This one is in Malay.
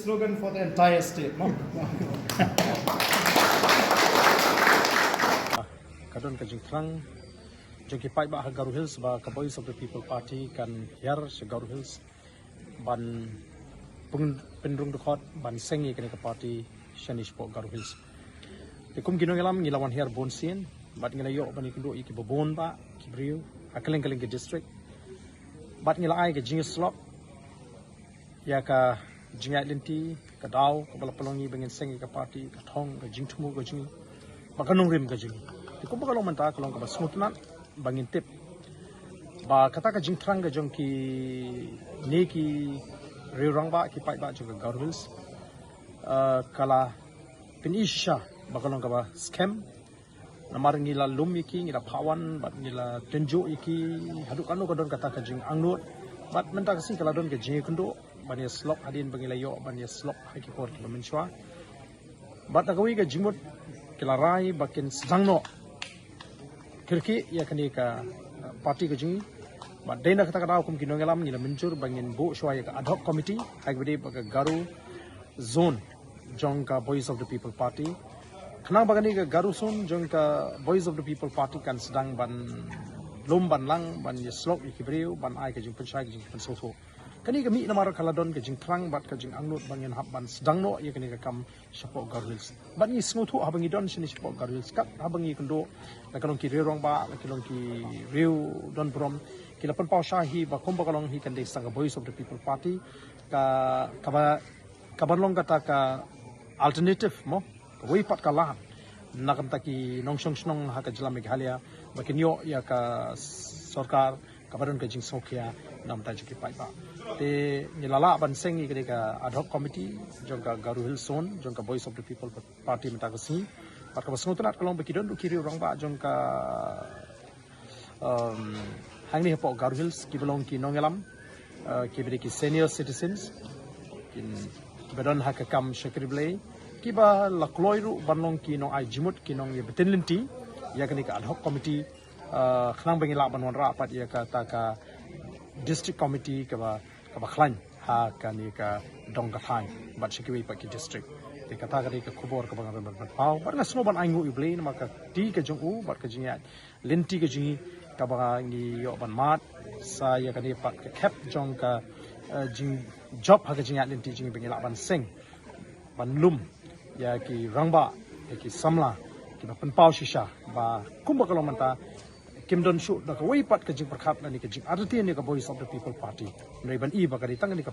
slogan for the entire state. No? Kadon ka jingkrang jogi pai ba Garo Hills ba ka Voice of the People Party kan hiar se Garo Hills ban penrung dkhot ban sengi kene ka party shanish po Garo Hills kum ginong elam ngilawan hiar bonsien bat ngilayo ban ikindo iki bobon ba kibriu akaleng kaleng ke district bat ngilai ke jingus slop ya ka jingai lenti ka daw ka balapalongi bangin sengi ka party ka thong ka jingthumu ka jingi bakanong rim ka jingi kum bakalong manta kalong ka smutnat bangin tip ba kata ka jingtrang ga jongki ne ki rung ba ki pai ba jong Garo Hills kala pinisha bakalong ka ba scam namar ngila lum iki ngila pawan bat ngila tenjo iki haduk anu ka don kata ka jing angnut bat menta kasi kala don ka jing kundo bani slop hadin bangila yo bani slop haki por ki menchwa bat agawi ka jimut kila rai bakin sangno kirki ya kani ka party ka jingi ba dena kata kata hukum kinong elam ngila mencur bangin bu shwa ya ka ad hoc committee hai bade ba Garo zone jong ka Voice of the People Party khnang bagani ka Garo zone jong ka Voice of the People Party kan sedang ban lom ban lang ban ye slok ikibreu ban ai ka jing penchai ka jing pensoso kani ka mi namar kaladon ka jing trang bat ka jing angnut bangin hab ban sedang no ya kani ka kam shapo Garo Hills ban ni smuthu habangi don sini shapo Garo Hills kat habangi kendo la kalong ki rong ba la kalong ki riu don brom kila pan pau shahi ba komba kalong hi kan de sang Voice of the People Party ka banlong kata ka alternative mo wei pat kalah nakam taki nongshong snong ha ka jlam meghalaya bakinyo ya ka sarkar kabaron ka jing sokhya nam ta juki pai ba te nilala ban sengi kene ka ad hoc committee jong ka Garo Hills zone jong ka Voice of the People Party mata ka si pat ka basnotanat kalong bakidon du kiri rong ba jong ka hangni po Garo Hills ki belong ki nongelam ki beri ki senior citizens kin bedon ha ka kam shakriblei ki ba lakloiru banlong ki nong ai jimut ki nong ye betenlenti ya kani ka ad hoc committee khnang bangila banwan ra pat ya ka ta ka district committee ka ba khlan ha kani ka dong ka thai bat shikwi pa ki district te kata ka ka khubor ka bang ban pau bat nga sno ban ai ngu ible na ka ti ka jong u bat ka jinga lenti ka jingi ka ba ngi yo ban mat sa ya kani pat ka cap jong ka jing job ha ka jinga lenti jingi bangila ban sing ban lum ya ki rangba ya ki samla ki ba pen pau shisha ba kumba kalong manta kimdon shu da ka wei pat ka jing prakhat na ni ka jing arti ni ka Voice of the People Party nei ban i ba ka ri tang ni ka